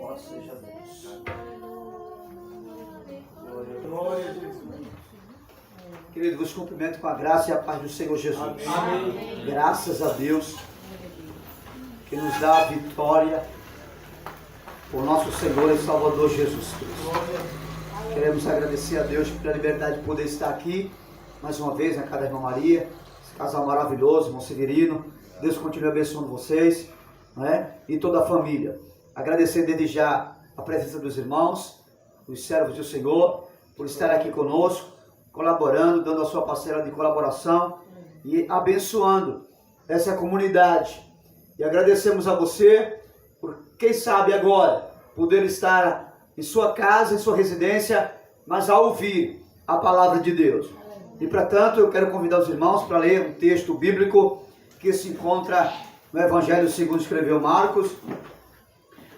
Louvado seja Deus. Glória a Jesus. Querido, vos cumprimento com a graça e a paz do Senhor Jesus. Amém. Graças a Deus que nos dá a vitória por nosso Senhor e Salvador Jesus Cristo. Queremos agradecer a Deus pela liberdade de poder estar aqui mais uma vez na casa da irmã Maria, esse casal maravilhoso, irmão Severino. Deus continue abençoando vocês, né? E toda a família. Agradecer desde já a presença dos irmãos, os servos do Senhor, por estar aqui conosco, colaborando, dando a sua parcela de colaboração e abençoando essa comunidade. E agradecemos a você por, quem sabe agora, poder estar em sua casa, em sua residência, mas a ouvir a palavra de Deus. E, portanto, eu quero convidar os irmãos para ler um texto bíblico que se encontra no Evangelho segundo escreveu Marcos,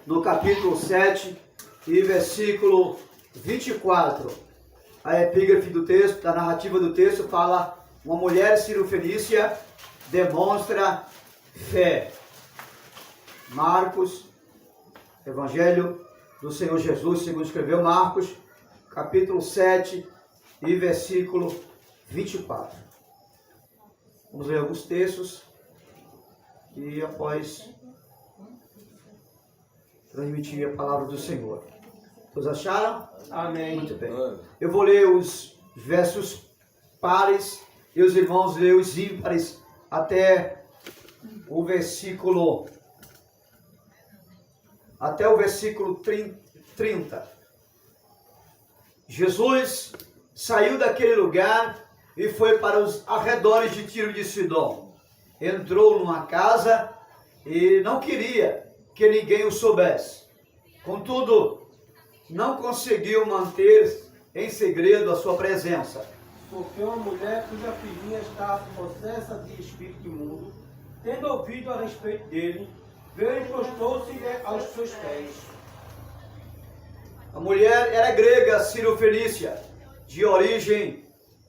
no capítulo 7 e versículo 24. A epígrafe do texto, a narrativa do texto fala: uma mulher cirofenícia demonstra fé. Marcos, Evangelho do Senhor Jesus, segundo escreveu Marcos, capítulo 7 e versículo 24. Vamos ler alguns textos e após transmitir a palavra do Senhor. Todos acharam? Amém. Muito bem. Eu vou ler os versos pares e os irmãos ler os ímpares até o versículo 30. Jesus saiu daquele lugar e foi para os arredores de Tiro de Sidom. Entrou numa casa e não queria que ninguém o soubesse. Contudo, não conseguiu manter em segredo a sua presença. Porque uma mulher cuja filhinha estava possessa de espírito imundo, tendo ouvido a respeito dele, veio e prostou-se aos seus pés. A mulher era grega, cirofenícia, de origem,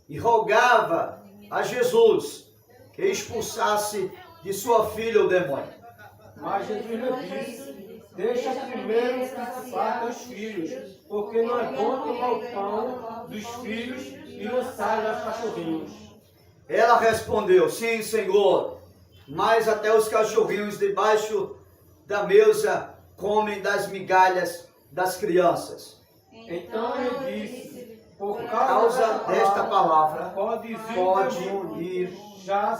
e rogava a Jesus que expulsasse de sua filha o demônio. Mas Jesus lhe disse: deixa primeiro que se parta os filhos, porque não é bom tomar o pão dos filhos e lançá-lo aos cachorrinhos. Ela respondeu: sim, Senhor, mas até os cachorrinhos debaixo da mesa comem das migalhas das crianças. Então ele disse: por Causa desta palavra, pode ir,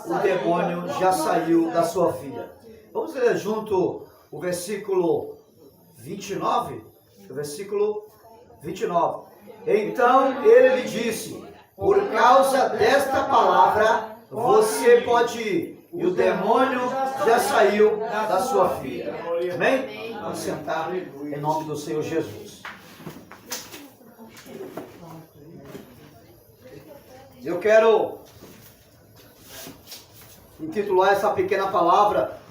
o demônio já saiu da sua filha. Vamos ler junto o versículo 29? O versículo 29. Então ele lhe disse: por causa desta palavra, você pode ir, e o demônio já saiu da sua filha. Amém? Vamos sentar em nome do Senhor Jesus. Eu quero intitular essa pequena palavra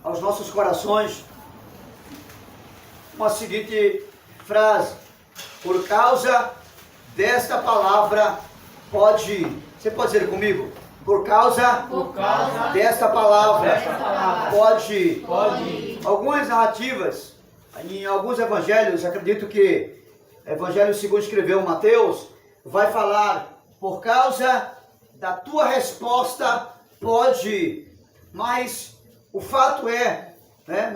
aos nossos corações com a seguinte frase: por causa desta palavra pode ir. Você pode dizer comigo? Por causa desta palavra pode ir. Algumas narrativas, em alguns evangelhos, acredito que o Evangelho segundo escreveu Mateus, vai falar: por causa da tua resposta pode ir. Mas o fato é, né,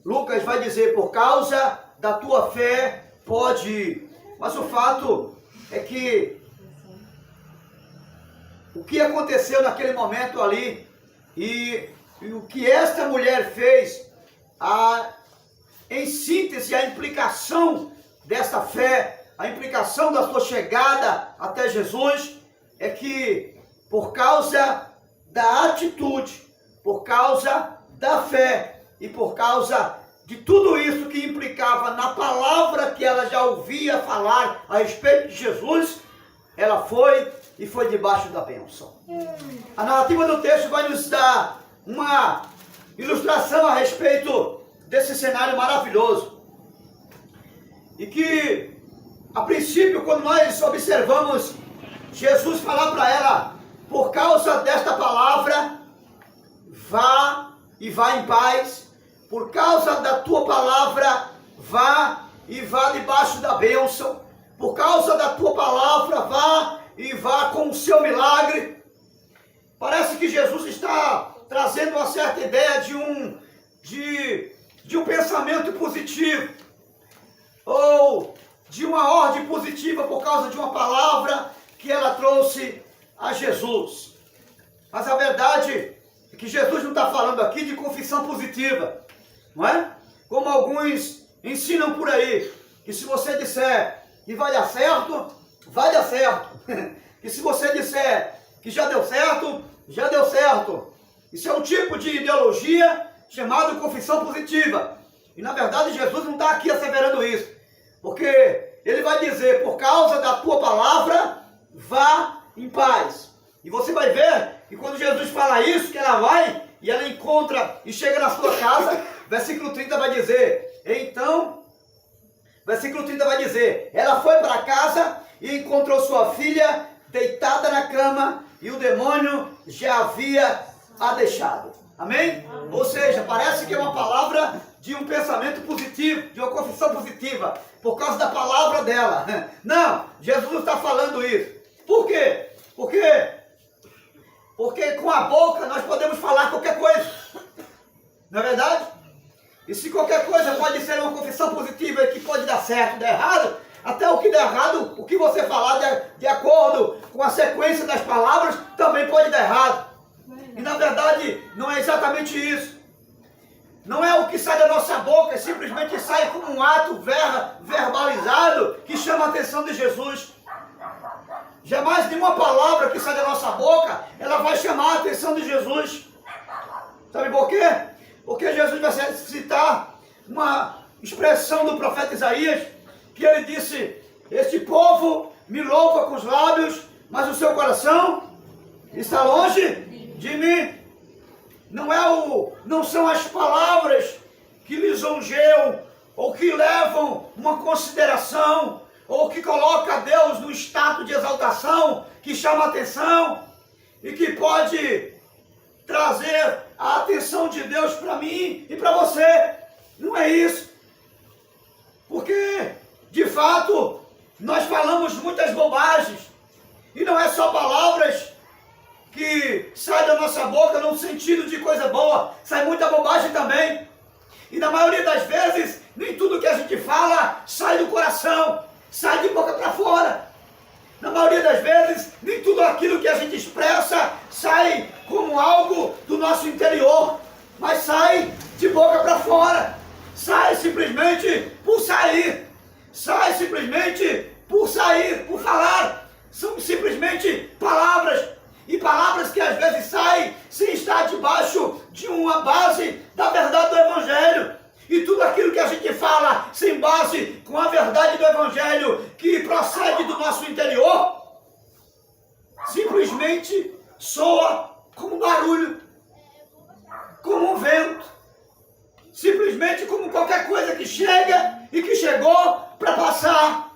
Lucas vai dizer: por causa da tua fé pode ir. Mas o fato é que o que aconteceu naquele momento ali e o que esta mulher fez, em síntese, a implicação desta fé, a implicação da sua chegada até Jesus, é que por causa da atitude, por causa da fé e por causa de tudo isso que implicava na palavra que ela já ouvia falar a respeito de Jesus, ela foi e foi debaixo da bênção. A narrativa do texto vai nos dar uma ilustração a respeito desse cenário maravilhoso. E que, a princípio, quando nós observamos Jesus falar para ela: por causa desta palavra, vá e vá em paz, por causa da tua palavra, vá e vá debaixo da bênção. Por causa da tua palavra, vá e vá com o seu milagre. Parece que Jesus está trazendo uma certa ideia de um pensamento positivo, ou de uma ordem positiva por causa de uma palavra que ela trouxe a Jesus. Mas a verdade é que Jesus não está falando aqui de confissão positiva, não é? Como alguns ensinam por aí, que se você disser que vai dar certo, vai dar certo. Que se você disser que já deu certo, já deu certo. Isso é um tipo de ideologia chamado confissão positiva. E na verdade Jesus não está aqui asseverando isso. Porque ele vai dizer, por causa da tua palavra, vá em paz. E você vai ver que quando Jesus fala isso, que ela vai e ela encontra e chega na sua casa, versículo 30 vai dizer, então, versículo 30 vai dizer, ela foi para casa e encontrou sua filha deitada na cama e o demônio já havia a deixado. Amém? Ou seja, parece que é uma palavra de um pensamento positivo, de uma confissão positiva, por causa da palavra dela. Não, Jesus não está falando isso. Por quê? Porque com a boca nós podemos falar qualquer coisa. Não é verdade? E se qualquer coisa pode ser uma confissão positiva e que pode dar certo, dar errado, até o que der errado, o que você falar de acordo com a sequência das palavras, também pode dar errado. E na verdade, não é exatamente isso. Não é o que sai da nossa boca, simplesmente sai como um ato verbalizado que chama a atenção de Jesus. Jamais nenhuma palavra que sai da nossa boca, ela vai chamar a atenção de Jesus. Sabe por quê? Porque Jesus vai citar uma expressão do profeta Isaías, que ele disse, este povo me louva com os lábios, mas o seu coração está longe de mim. Não são as palavras que lisonjeiam, ou que levam uma consideração, ou que coloca Deus no estado de exaltação, que chama a atenção, e que pode trazer a atenção de Deus para mim e para você. Não é isso. Porque, de fato, nós falamos muitas bobagens. E não é só palavras que saem da nossa boca no sentido de coisa boa. Sai muita bobagem também. E na maioria das vezes, nem tudo que a gente fala sai do coração. Sai de boca para fora. Na maioria das vezes, nem tudo aquilo que a gente expressa sai como algo do nosso interior, mas sai de boca para fora. Sai simplesmente por sair. Sai simplesmente por sair, por falar. São simplesmente palavras. E palavras que às vezes saem sem estar debaixo de uma base da verdade do Evangelho. E tudo aquilo que a gente fala sem base com a verdade do Evangelho que procede do nosso interior, simplesmente soa como barulho, como um vento, simplesmente como qualquer coisa que chega e que chegou para passar,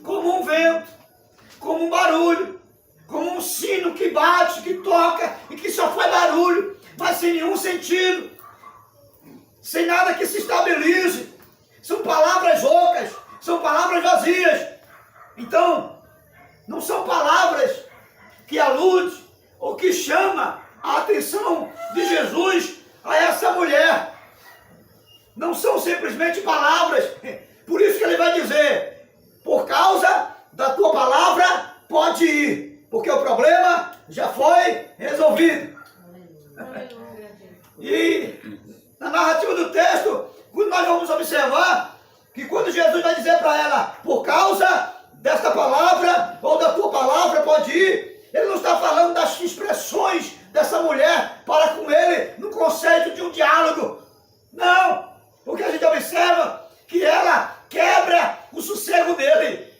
como um vento, como um barulho, como um sino que bate, que toca e que só faz barulho, mas sem nenhum sentido. Sem nada que se estabilize. São palavras ocas, são palavras vazias. Então, não são palavras que aludem ou que chamam a atenção de Jesus a essa mulher. Não são simplesmente palavras. Por isso que ele vai dizer, por causa da tua palavra, pode ir. Porque o problema já foi resolvido. E na narrativa do texto, nós vamos observar que quando Jesus vai dizer para ela, por causa desta palavra, ou da tua palavra, pode ir, ele não está falando das expressões dessa mulher para com ele, no conceito de um diálogo. Não, porque a gente observa que ela quebra o sossego dele.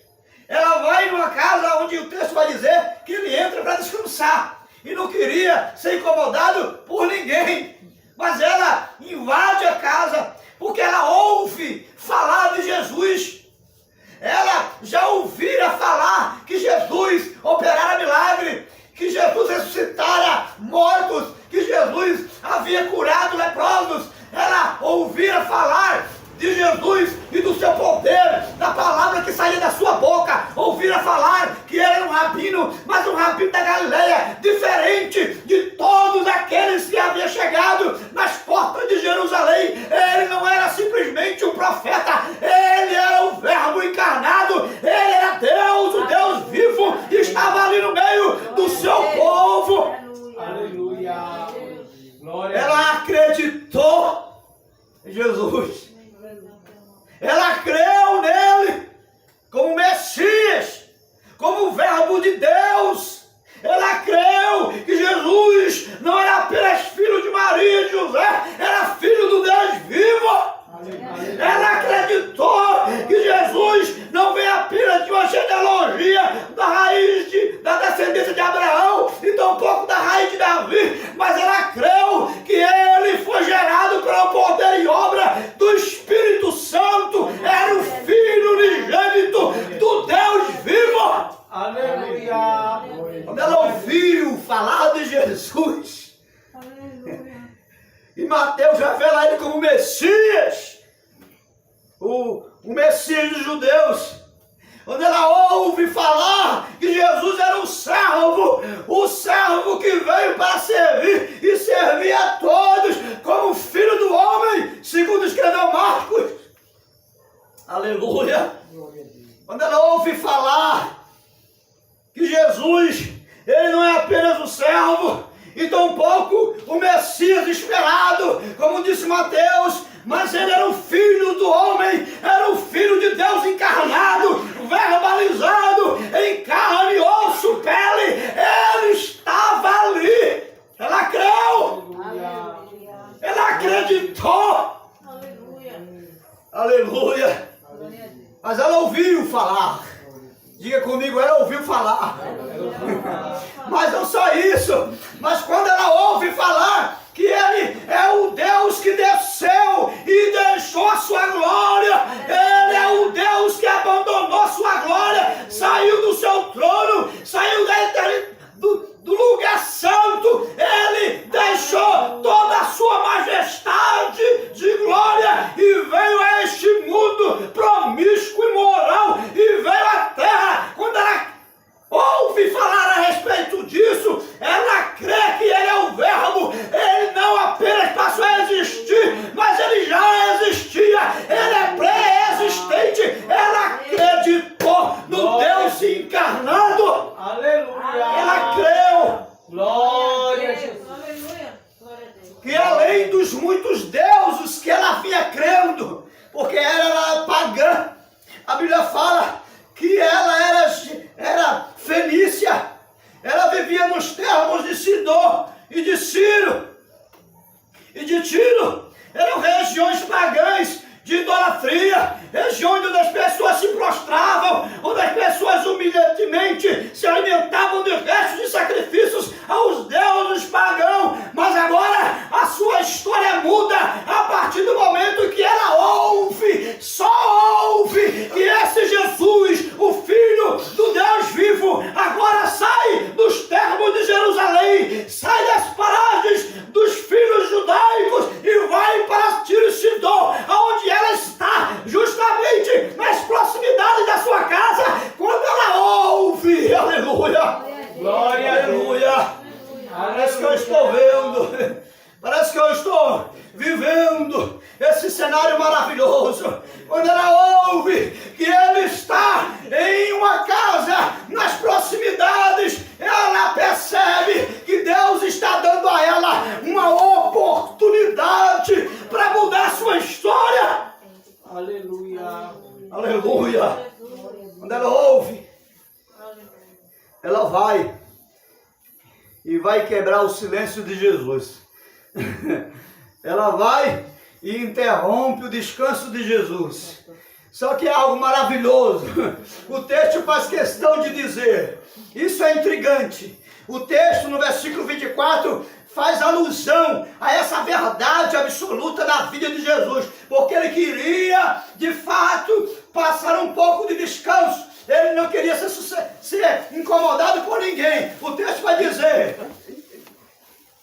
Ela vai numa casa onde o texto vai dizer que ele entra para descansar. E não queria ser incomodado por ninguém. Mas ela invade a casa, porque ela ouve falar de Jesus. Ela já ouvira falar que Jesus operara milagre, que Jesus ressuscitara mortos, que Jesus Mateus revela ele como Messias, o Messias dos judeus. Quando ela ouve falar que Jesus era o servo que veio para servir e servir a todos como filho do homem, segundo escreveu Marcos. Aleluia! Quando ela ouve falar que Jesus, ele não é apenas o servo, e tampouco o Messias esperado, como disse Mateus, mas ele era o filho do homem, era o filho de Deus encarnado, verbalizado em carne, osso, pele. Ele estava ali. Ela creu. Aleluia. Ela acreditou. Aleluia. Aleluia. Mas ela ouviu falar. Diga comigo, ela ouviu falar. Mas não só isso, mas quando ela ouve falar que ele é o Deus que desceu e deixou a sua glória, ele é o Deus que abandonou sua glória, saiu do seu trono, saiu da eternidade, do lugar santo, ele deixou toda a sua majestade de glória e veio a este mundo promíscuo e moral e veio à terra. Quando ela ouve falar a respeito disso, ela crê que ele é o verbo. Ele não apenas passou a existir, mas ele já existia, ele é pré-existente. Ela acreditou no Deus encarnado. Aleluia. Ela creu Glória a Jesus. Aleluia. Glória a Deus. que além dos muitos deuses que ela vinha crendo, porque ela era pagã, a Bíblia fala que ela era fenícia, ela vivia nos termos de Sidom e de Ciro e de Tiro. Eram regiões pagãs de idolatria, regiões onde as pessoas se prostravam, onde as pessoas humilhantemente se alimentavam de restos de sacrifícios aos deuses pagãos. Mas agora a sua história muda a partir do momento que ela ouve, só ouve que esse Jesus, o Filho do Deus vivo, agora sai dos termos de Jerusalém, sai das paragens dos filhos judaicos e vai para Tiro e Sidom, aonde ela está justamente nas proximidades da sua casa. Quando ela ouve, aleluia, Glória a Deus. aleluia, parece que eu estou vendo, parece que eu estou vivendo esse cenário maravilhoso. Quando ela ouve que ele está em uma casa nas proximidades, ela percebe que Deus está dando a ela uma oportunidade para mudar sua história. Aleluia. Aleluia. Quando ela ouve, ela vai quebrar o silêncio de Jesus. Ela vai e interrompe o descanso de Jesus. Só que é algo maravilhoso. O texto faz questão de dizer, isso é intrigante. O texto no versículo 24 faz alusão a essa verdade absoluta da vida de Jesus, porque ele queria, de fato, passar um pouco de descanso. Ele não queria ser incomodado por ninguém. O texto vai dizer,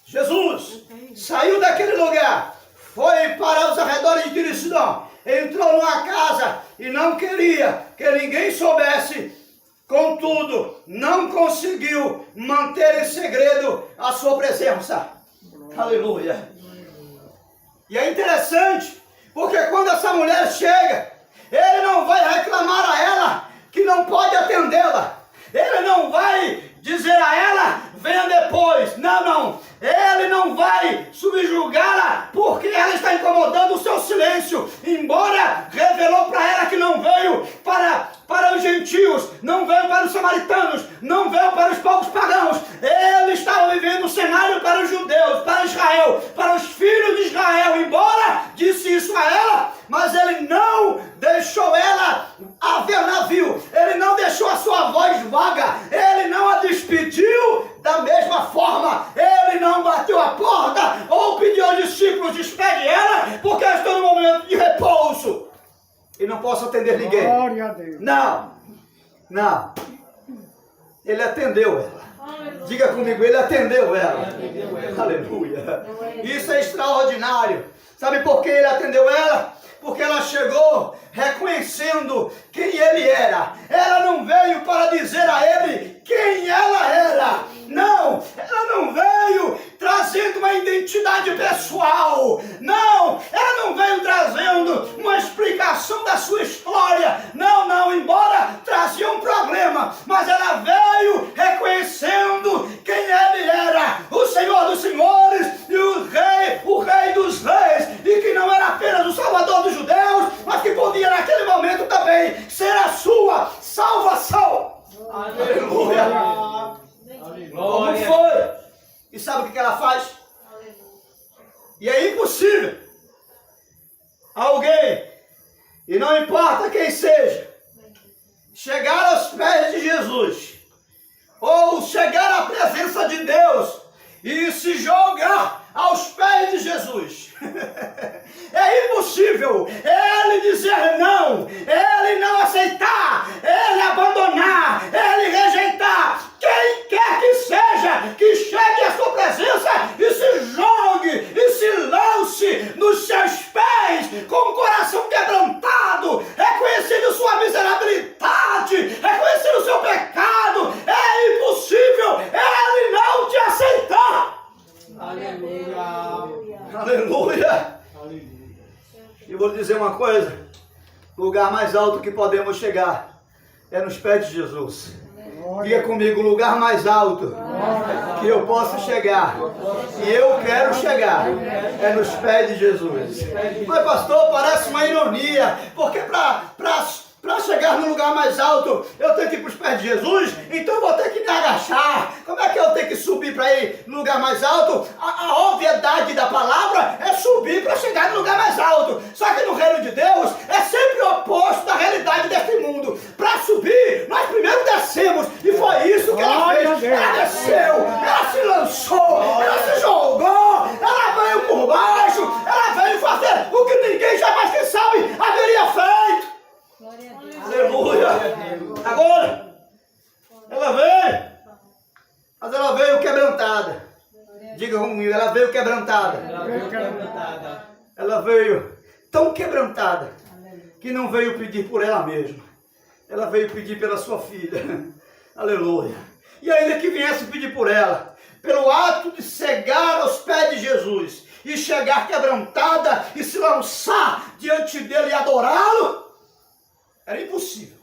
Jesus saiu daquele lugar, foi para os arredores de Tiro e Sidom, entrou numa casa e não queria que ninguém soubesse. Contudo, não conseguiu manter em segredo a sua presença. Aleluia. E é interessante, porque quando essa mulher chega, ele não vai reclamar a ela que não pode atendê-la. Ele não vai dizer a ela, venha depois. Não. Ele não vai subjugá-la porque ela está incomodando o seu silêncio. Embora revelou para ela que não veio para os gentios, não veio para os samaritanos, não veio para os povos pagãos. Ele estava vivendo um cenário para os judeus, para Israel, para os filhos de Israel. Embora disse isso a ela, mas ele não deixou ela haver navio. Ele não deixou a sua voz vaga. Ele não a despediu da mesma forma. Ele não bateu a porta ou pediu aos discípulos, despede ela, porque eu estou no momento de repouso e não posso atender ninguém. Glória a Deus. Não. Ele atendeu ela. Diga comigo, ele atendeu ela. Aleluia. Isso é extraordinário. Sabe por que ele atendeu ela? Porque ela chegou reconhecendo quem ele era. Ela não veio para dizer a ele quem ela era. Não, ela não veio trazendo uma identidade pessoal. Não, ela não veio trazendo uma explicação da sua história. Não, não, embora trazia um problema, mas ela veio reconhecendo quem ele era. O Senhor dos senhores e o Rei dos reis. E que não era apenas o Salvador dos judeus, mas que podia naquele momento também ser a sua salvação. Aleluia. Como foi? E sabe o que ela faz? E é impossível alguém, e não importa quem seja, chegar aos pés de Jesus, ou chegar à presença de Deus e se jogar aos pés de Jesus. É impossível ele dizer não, ele não aceitar, ele abandonar, ele rejeitar. Quem quer que seja, que chegue à sua presença e se jogue e se lance nos seus pés com o coração quebrantado, reconhecendo sua miserabilidade, reconhecendo o seu pecado, é impossível ele não te aceitar. Aleluia. Aleluia. E vou lhe dizer uma coisa: o lugar mais alto que podemos chegar é nos pés de Jesus. Diga comigo, o lugar mais alto que eu posso chegar, e eu quero chegar, é nos pés de Jesus. Mas pastor, parece uma ironia, porque para chegar no lugar mais alto, eu tenho que ir para os pés de Jesus, então eu vou ter que me agachar. Como é que eu tenho que subir para ir no lugar mais alto? A obviedade da palavra é subir para chegar no lugar mais alto. Só que no reino de Deus é sempre o oposto da realidade deste mundo. Para subir, nós primeiro descemos, e foi isso que ela fez. Ela desceu, ela se lançou, ela se jogou, ela veio por baixo, ela veio fazer o que ninguém jamais, quem sabe, haveria feito. Aleluia! Agora, ela veio, mas ela veio quebrantada. Diga comigo, ela veio quebrantada. Ela veio tão quebrantada que não veio pedir por ela mesma. Ela veio pedir pela sua filha. Aleluia! E ainda que viesse pedir por ela, pelo ato de chegar aos pés de Jesus e chegar quebrantada e se lançar diante dele e adorá-lo, era impossível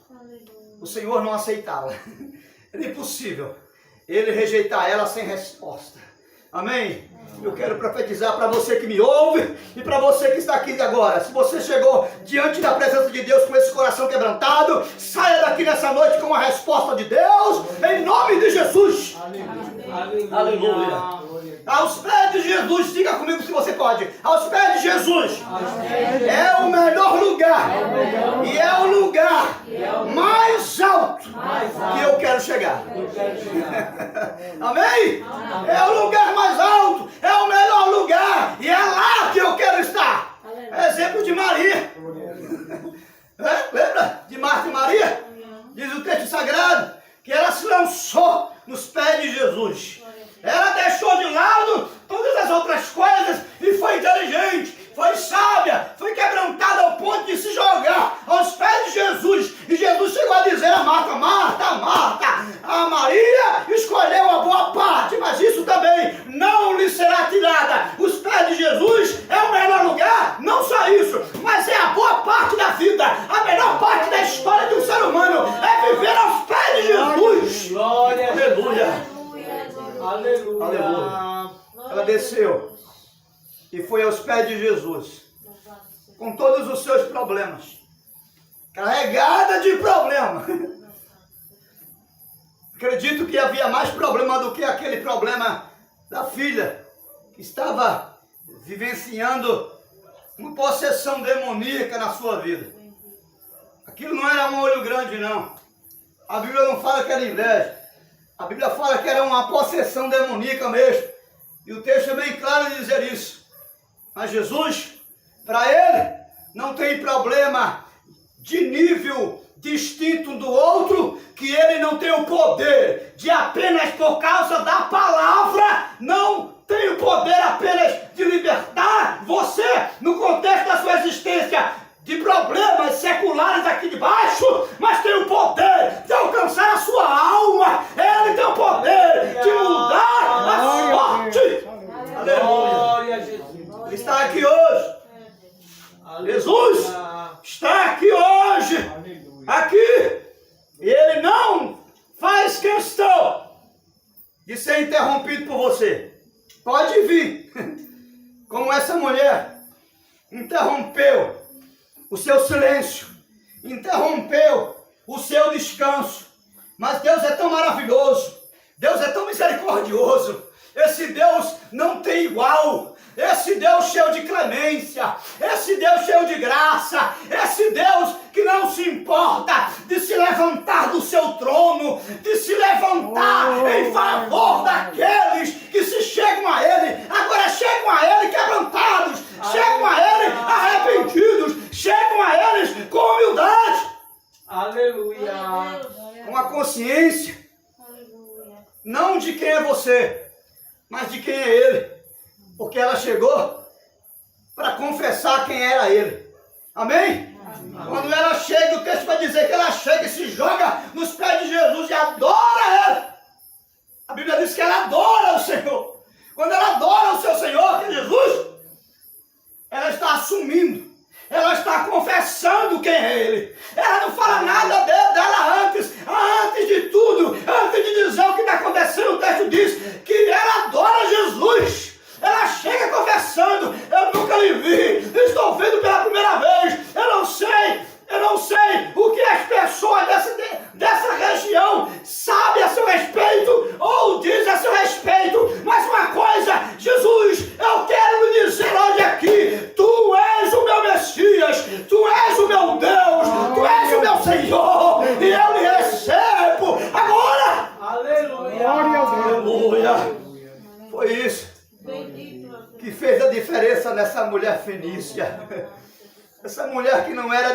o Senhor não aceitá-la. Era impossível ele rejeitar ela sem resposta. Amém? Eu quero profetizar para você que me ouve e para você que está aqui agora. Se você chegou diante da presença de Deus com esse coração quebrantado, saia daqui nessa noite com a resposta de Deus, em nome de Jesus. Aleluia. Aleluia. Aos pés de Jesus, diga comigo se você pode. Aos pés de Jesus é o melhor lugar e é o lugar mais alto que eu quero chegar. Amém? É o lugar mais alto, é o melhor lugar e é lá que eu quero estar. Exemplo de Maria. Lembra de Marta e Maria? Diz o texto sagrado que ela se lançou nos pés de Jesus. Ela deixou de lado todas as outras coisas e foi inteligente, foi sábia, foi quebrantada ao ponto de se jogar aos pés de Jesus. E Jesus chegou a dizer a Marta: Marta, Marta, a Maria escolheu a boa parte, mas isso também não lhe será tirada. Os pés de Jesus é o melhor lugar, não só isso, mas é a boa parte da vida. A melhor parte da história de um ser humano é viver aos pés de Jesus. Glória, aleluia. Aleluia. Aleluia. Ela desceu e foi aos pés de Jesus, com todos os seus problemas, carregada de problema. Acredito que havia mais problema do que aquele problema da filha, que estava vivenciando uma possessão demoníaca na sua vida. Aquilo não era um olho grande, não. A Bíblia não fala que era inveja. A Bíblia fala que era uma possessão demoníaca mesmo. E o texto é bem claro em dizer isso. Mas Jesus, para ele, não tem problema de nível distinto um do outro, que ele não tem o poder de apenas por causa da palavra, não tem o poder apenas de libertar você no contexto da sua existência de problemas seculares aqui de baixo, mas tem o poder de alcançar a sua alma. Ele tem o poder de mudar a sorte. Aleluia. Glória a Jesus. Ele está aqui hoje. Jesus está aqui hoje. Aleluia. Aqui. E ele não faz questão de ser interrompido por você. Pode vir. Como essa mulher interrompeu o seu silêncio, interrompeu o seu descanso. Mas Deus é tão maravilhoso, Deus é tão misericordioso, esse Deus não tem igual, esse Deus cheio de clemência, esse Deus cheio de graça, esse Deus que não se importa de se levantar do seu trono, de se levantar em favor daqueles que se chegam a Ele. Agora chegam a Ele quebrantados, chegam a Ele arrependidos, chegam a Ele com humildade, Aleluia. com a consciência, não de quem é você, mas de quem é Ele. Porque ela chegou para confessar quem era Ele. Amém? Quando ela chega, o texto vai dizer que ela chega e se joga nos pés de Jesus e adora Ele. A Bíblia diz que ela adora o Senhor. Quando ela adora o seu Senhor, que é Jesus, ela está assumindo, ela está confessando quem é Ele. Ela não fala nada dela antes de tudo, antes de dizer o que está acontecendo. O texto diz que ela adora Jesus. Ela chega confessando: eu nunca lhe vi, estou vendo pela primeira vez, eu não sei o que as pessoas dessa região sabem a seu respeito ou dizem a seu respeito, mas uma coisa, Jesus, eu quero lhe dizer hoje aqui: tu és o meu Messias, tu és o meu Deus, tu és o meu Senhor, e eu lhe recebo agora. Aleluia. Aleluia. Foi isso que fez a diferença nessa mulher fenícia. Essa mulher que não era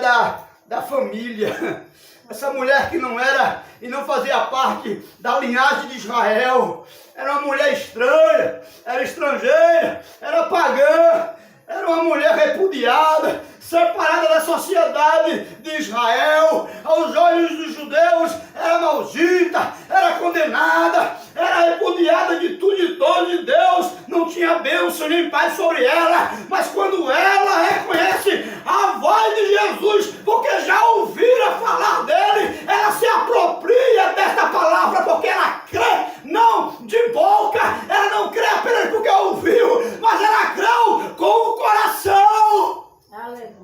da família. Essa mulher que não era e não fazia parte da linhagem de Israel. Era uma mulher estranha, era estrangeira, era pagã, era uma mulher repudiada, separada da sociedade de Israel. Aos olhos dos judeus era maldita, era condenada, era repudiada de tudo e de todos de Deus. Não tinha bênção nem paz sobre ela. Mas quando ela reconhece a voz de Jesus, porque já ouvira falar dele, ela se apropria desta palavra, porque ela crê, não de boca, ela não crê apenas porque ouviu, mas ela creu com o coração.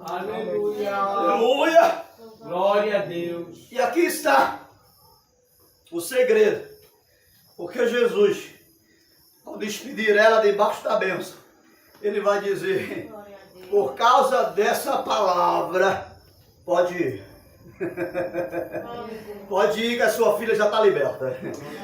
Aleluia. Aleluia. Glória a Deus. E aqui está o segredo. Porque Jesus, ao despedir ela debaixo da bênção, ele vai dizer: por causa dessa palavra, pode ir. Pode ir, que a sua filha já está liberta.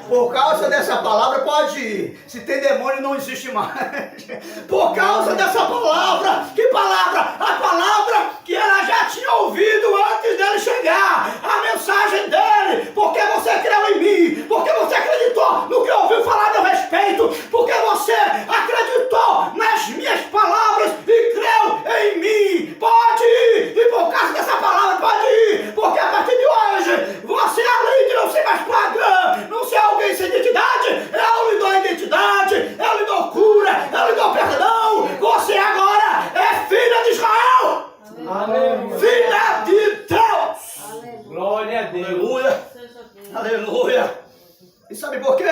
Por causa dessa palavra, pode ir. Se tem demônio, não existe mais. Por causa dessa palavra. Que palavra? A palavra que ela já tinha ouvido antes dele chegar. A mensagem dele. Porque você creu em mim. Porque você acreditou no que ouviu falar a meu respeito. Porque você acreditou nas minhas palavras e creu em mim. Pode ir. E por causa dessa palavra, pode ir. Porque a partir de hoje, você, além de não ser mais pagã, não ser alguém sem identidade, eu lhe dou identidade, eu lhe dou cura, eu lhe dou perdão. Você agora é filha de Israel. Aleluia. Filha de Deus. Glória a Deus. Aleluia. Aleluia. E sabe por quê?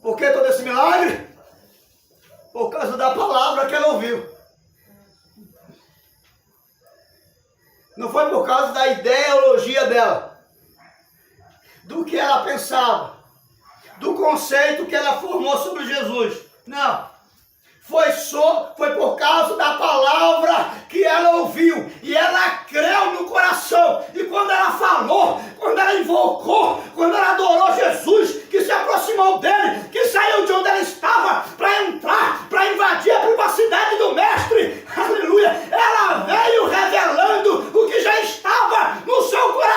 Por que todo esse milagre? Por causa da palavra que ela ouviu. Não foi por causa da ideologia dela, do que ela pensava, do conceito que ela formou sobre Jesus. Não. Foi por causa da palavra que ela ouviu. E ela creu no coração. E quando ela falou, quando ela invocou, quando ela adorou Jesus, que se aproximou dele, que saiu de onde ela estava para entrar, para invadir a privacidade do mestre, aleluia, ela veio revelando o que já estava no seu coração.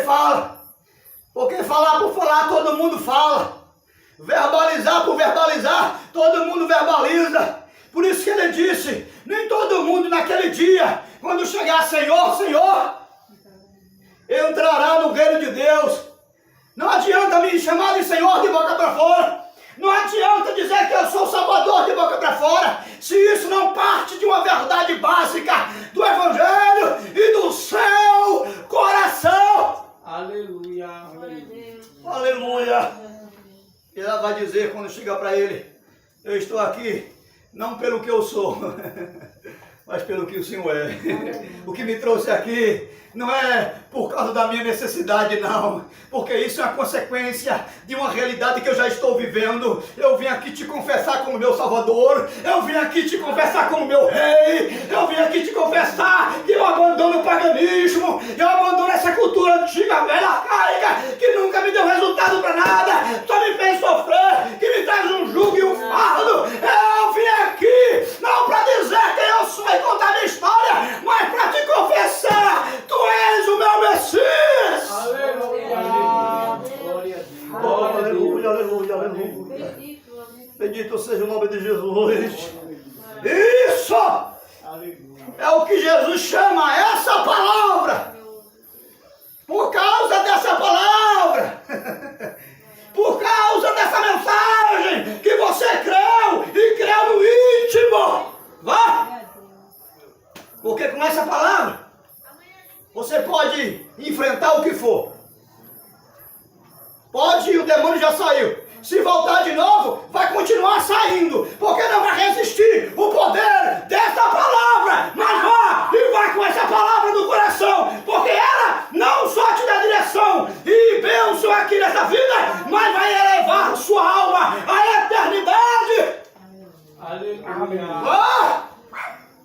fala. Porque falar por falar, todo mundo fala. Verbalizar por verbalizar, todo mundo verbaliza. Por isso que ele disse, nem todo mundo naquele dia, quando chegar Senhor, Senhor, entrará no reino de Deus. Não adianta me chamar de Senhor de boca para fora. Não adianta dizer que eu sou Salvador de boca para fora, se isso não parte de uma verdade básica do Evangelho e do seu coração. Aleluia. Aleluia. E ela vai dizer quando chegar para ele, eu estou aqui não pelo que eu sou, mas pelo que o Senhor é. O que me trouxe aqui não é por causa da minha necessidade, não. Porque isso é uma consequência de uma realidade que eu já estou vivendo. Eu vim aqui te confessar como meu Salvador. Eu vim aqui te confessar como meu Rei. Eu vim aqui te confessar que eu abandono o paganismo. Eu abandono essa cultura antiga, velha, arcaica, que nunca me deu resultado para nada. Só me fez sofrer, que me traz um jugo e um fardo. Eu vim aqui não para dizer quem eu sou e contar minha história, mas para te confessar. Tu és o meu Messias! Aleluia! Aleluia, aleluia, aleluia. Bendito seja o nome de Jesus. Isso é o que Jesus chama essa palavra. Por causa dessa palavra, por causa dessa mensagem que você creu e creu no íntimo. Vá! Porque com essa palavra você pode enfrentar o que for. Pode ir, o demônio já saiu. Se voltar de novo, vai continuar saindo. Porque não vai resistir o poder dessa palavra. Mas vá e vai com essa palavra no coração. Porque ela não só te dá direção e bênção aqui nessa vida, mas vai elevar sua alma à eternidade. Aleluia! Vá!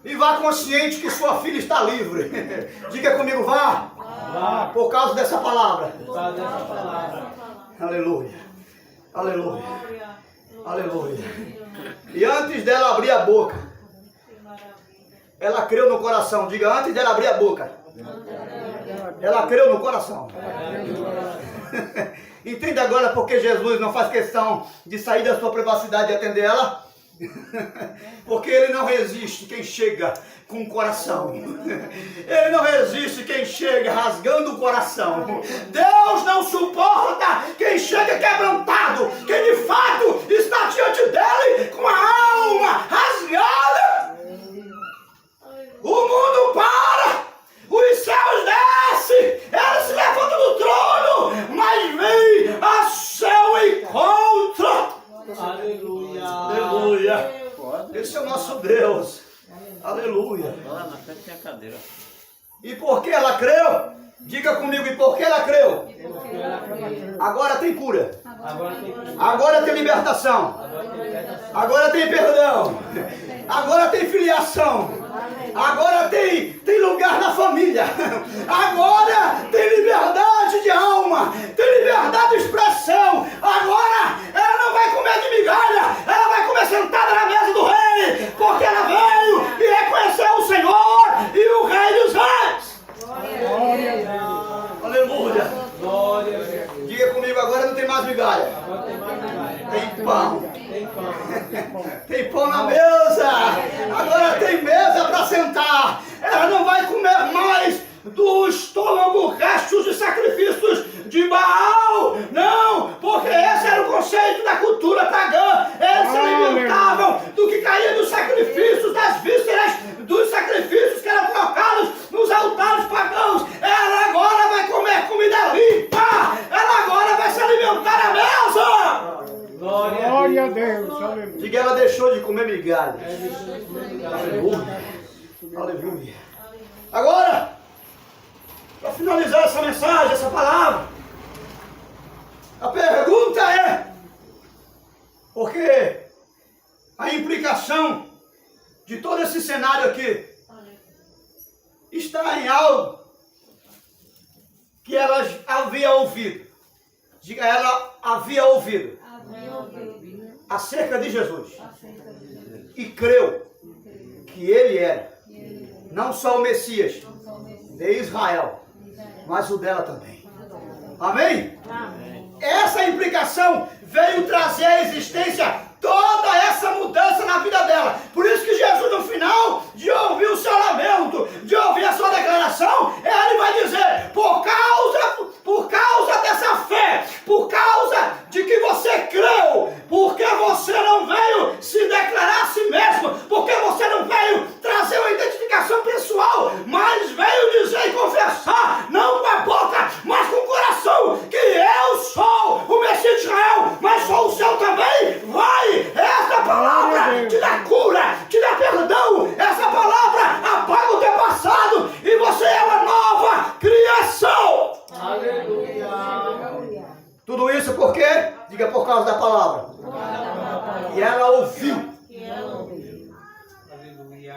E vá consciente que sua filha está livre. Diga comigo, vá. Vá. Por causa dessa palavra. Por causa dessa palavra. Aleluia. Aleluia. Aleluia. E antes dela abrir a boca, ela creu no coração. Diga, antes dela abrir a boca, ela creu no coração. Entenda agora porque Jesus não faz questão de sair da sua privacidade e atender ela. Porque ele não resiste quem chega com o coração. Ele não resiste quem chega rasgando o coração. Deus não suporta quem chega quebrantado, quem de fato está diante dele com a alma rasgada. O mundo para, os céus descem, ele se levanta do trono, mas vem a seu encontro. Aleluia! Aleluia! Esse é o nosso Deus. Aleluia! Lá na frente tem a cadeira. E por que ela creu? Diga comigo, e por que ela creu? Agora tem cura. Agora tem libertação. Agora tem perdão. Agora tem filiação. Agora tem lugar na família. Agora tem liberdade de alma. Tem liberdade de expressão. Agora ela não vai comer de migalha. Ela vai comer sentada na mesa do rei. Porque ela veio e reconheceu o Senhor e o Rei dos Reis. Glória a Deus! Aleluia. Glória a Deus! Diga comigo, agora não tem mais migalha. Agora tem mais migalha. Tem pão. Tem pão. Tem pão na mesa. Agora tem mesa para sentar. Ela não vai comer mais do estômago restos de sacrifícios de Baal. Não, porque esse era o conceito da cultura pagã. Eles se alimentavam do que caía dos sacrifícios, das vísceras, dos sacrifícios que eram colocados nos altares pagãos. Ela agora vai comer comida limpa. Ela agora vai se alimentar à mesa. Glória a Deus! Aleluia! Diga, ela deixou de comer migalhas. Aleluia! Aleluia. Agora, para finalizar essa mensagem, essa palavra, a pergunta é, porque a implicação de todo esse cenário aqui está em algo que ela havia ouvido. Diga, ela havia ouvido acerca de Jesus e creu que ele era não só o Messias de Israel, mas o dela também. Amém? Amém. Essa implicação veio trazer à existência toda essa mudança na vida dela. Por isso que Jesus, no final, de ouvir o seu lamento, de ouvir a sua declaração, ele vai dizer, por causa dessa fé, por causa de que você creu, porque você não veio se declarar a si mesmo, porque você não veio trazer uma identificação pessoal, mas veio dizer e confessar, não com a boca, mas com o coração, que eu sou o Messias de Israel, mas sou o seu também. Vai! Essa palavra te dá cura, te dá perdão. Essa palavra apaga o teu passado e você é uma nova criação. Aleluia. Tudo isso por quê? Diga, por causa da palavra. E ela ouviu. Aleluia.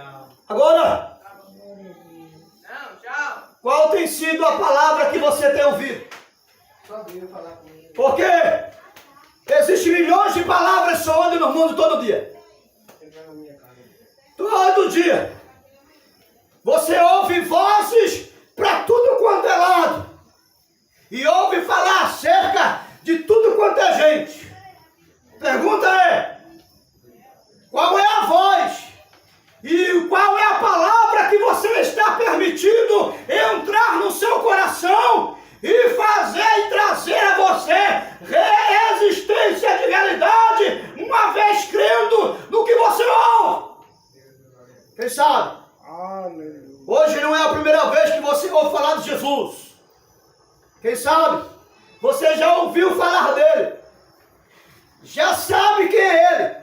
Agora, qual tem sido a palavra que você tem ouvido? Porque existem milhões de palavras soando no mundo todo dia. Todo dia. Você ouve vozes para tudo quanto é lado. E ouve falar acerca de tudo quanto é gente. Pergunta é, qual é a voz? E qual é a palavra que você está permitindo entrar no seu coração e fazer e trazer a você resistência de realidade, uma vez crendo no que você ouve? Quem sabe? Hoje não é a primeira vez que você ouve falar de Jesus. Quem sabe? Você já ouviu falar dele. Já sabe quem é ele.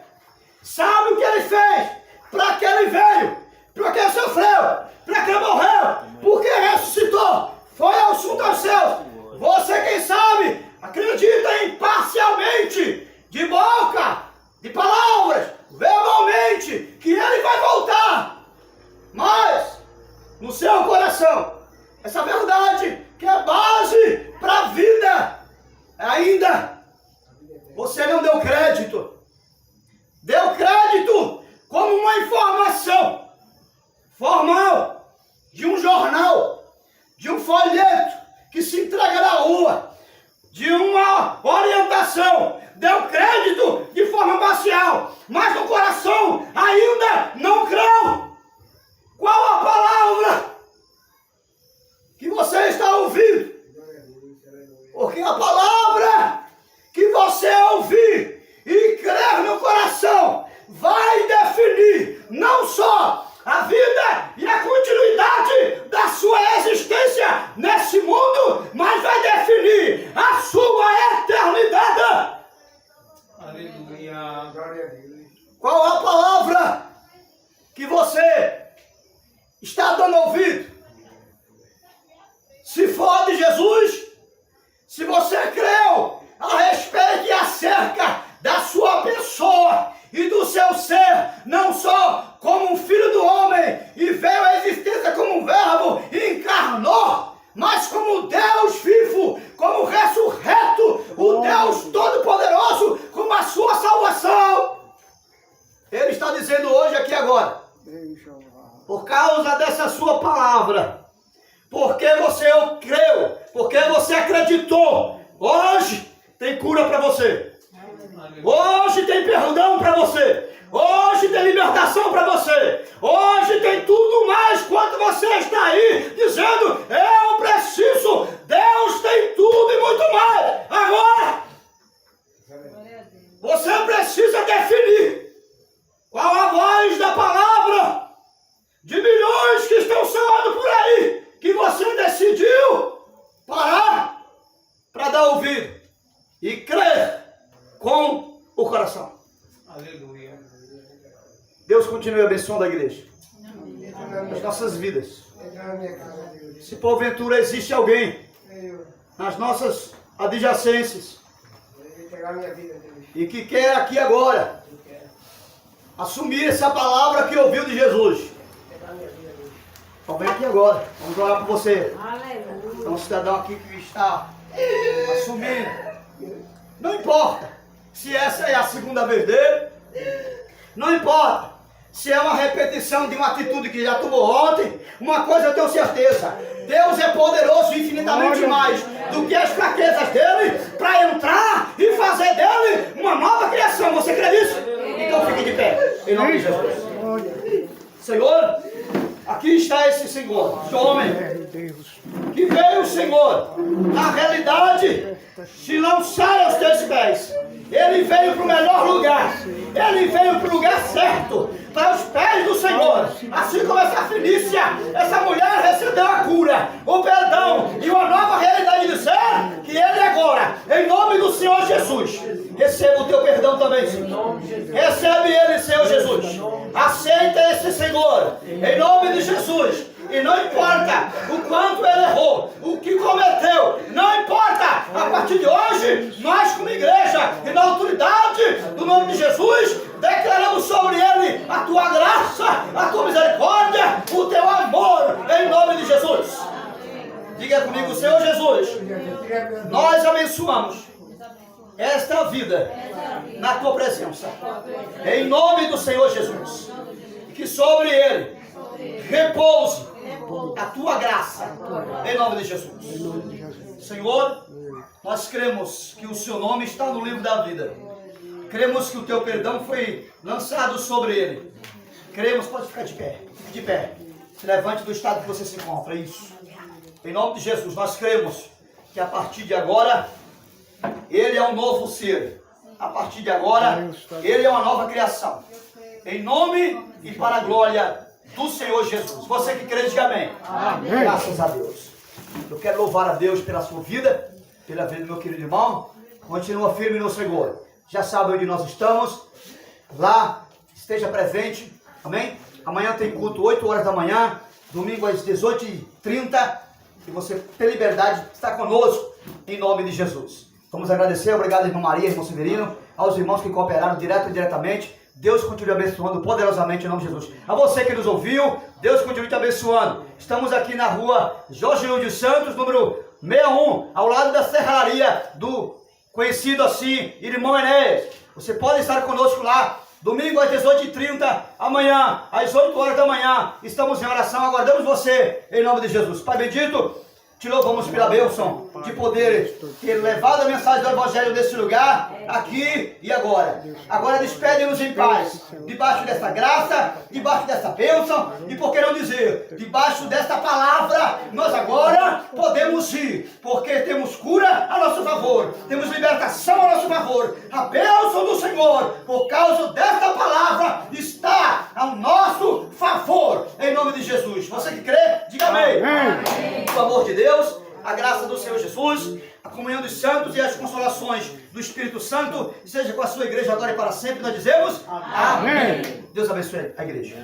Sabe o que ele fez. Para que ele veio. Para que sofreu. Para que morreu. Porque ressuscitou. Foi ao assunto aos céus. Você, quem sabe, acredita imparcialmente, de boca, de palavras, verbalmente, que ele vai voltar. Mas, no seu coração, essa verdade que é base para a vida, ainda você não deu crédito. Deu crédito como uma informação formal de um jornal, de um folheto que se entrega na rua, de uma orientação. Deu crédito de forma parcial, mas no coração ainda não creu. Qual a palavra que você está ouvindo? Porque a palavra que você ouvir e crer no coração vai definir não só a vida e a continuidade da sua existência nesse mundo, mas vai definir a sua eternidade. Aleluia. Glória a Deus. Qual a palavra que você está dando ouvido? Se for de Jesus, se você creu a respeito e acerca da sua pessoa e do seu ser, não só como um filho do homem e veio à existência como um verbo e encarnou, mas como Deus vivo, como ressurreto, o Deus Todo-Poderoso, como a sua salvação. Ele está dizendo hoje aqui agora, por causa dessa sua palavra, porque você creu, porque você acreditou, hoje tem cura para você. Hoje tem perdão para você. Hoje tem libertação para você. Hoje tem tudo mais quanto você está aí dizendo, eu preciso. Deus tem tudo e muito mais. Agora, você precisa definir qual a voz da palavra de milhões que estão soando por aí, que você decidiu parar para dar ouvido e crer com o coração. Aleluia. Deus continue abençoando a igreja, as nossas vidas. Se porventura existe alguém nas nossas adjacências e que quer aqui agora assumir essa palavra que ouviu de Jesus, então vem aqui agora, vamos orar por você. É um cidadão aqui que está assumindo, não importa se essa é a segunda vez dele, não importa se é uma repetição de uma atitude que já tomou ontem, uma coisa eu tenho certeza, Deus é poderoso infinitamente mais do que as fraquezas de Jesus. Senhor, aqui está esse Senhor, esse homem, que veio, Senhor, na realidade, se lançar aos teus pés. Ele veio para o melhor lugar. Ele veio para o lugar certo, para os pés do Senhor. Assim como essa Felícia, essa mulher recebeu a cura, o perdão e uma nova realidade de ser, que ele agora, em nome do Senhor Jesus, receba o teu perdão também, Senhor. Recebe ele, Senhor Jesus. Aceita esse Senhor, em nome de Jesus. E não importa o quanto ele errou, o que cometeu, não importa. A partir de hoje, nós como igreja e na autoridade do nome de Jesus, declaramos sobre ele a tua graça, a tua misericórdia, o teu amor, em nome de Jesus. Diga comigo, Senhor Jesus, nós abençoamos esta vida na tua presença, em nome do Senhor Jesus, que sobre ele repouse a tua graça, em nome de Jesus. Senhor, nós cremos que o seu nome está no livro da vida. Cremos que o teu perdão foi lançado sobre ele. Cremos, pode ficar de pé, fique de pé. Se levante do estado que você se encontra, isso. Em nome de Jesus, nós cremos que a partir de agora, ele é um novo ser. A partir de agora, ele é uma nova criação. Em nome e para a glória do Senhor Jesus. Você que crê, diga amém. Amém. Graças a Deus. Eu quero louvar a Deus pela sua vida, pela vida do meu querido irmão. Continua firme no Senhor. Já sabe onde nós estamos. Lá, esteja presente. Amém? Amanhã tem culto 8 horas da manhã. Domingo às 18h30. E você tem liberdade de estar conosco. Em nome de Jesus. Vamos agradecer. Obrigado, irmã Maria, irmão Severino. Aos irmãos que cooperaram direto e indiretamente. Deus continue abençoando poderosamente em nome de Jesus. A você que nos ouviu, Deus continue te abençoando. Estamos aqui na rua Jorge Luiz dos Santos, número 61, ao lado da serraria do conhecido assim, irmão Enéas. Você pode estar conosco lá, domingo às 18h30, amanhã às 8 horas da manhã. Estamos em oração, aguardamos você em nome de Jesus. Pai bendito, te louvamos pela bênção de poder ter levado a mensagem do Evangelho desse lugar, aqui e agora. Agora despede-nos em paz, debaixo dessa graça, debaixo dessa bênção, e por que não dizer, debaixo desta palavra, nós agora podemos ir, porque temos cura a nosso favor, temos libertação a nosso favor. A bênção do Senhor, por causa desta palavra, está ao nosso favor, em nome de Jesus. Você que crê, diga amém. Amém. O amor de Deus, a graça do Senhor Jesus, a comunhão dos santos e as consolações do Espírito Santo seja com a sua igreja agora e para sempre. Nós dizemos amém. Deus abençoe a igreja.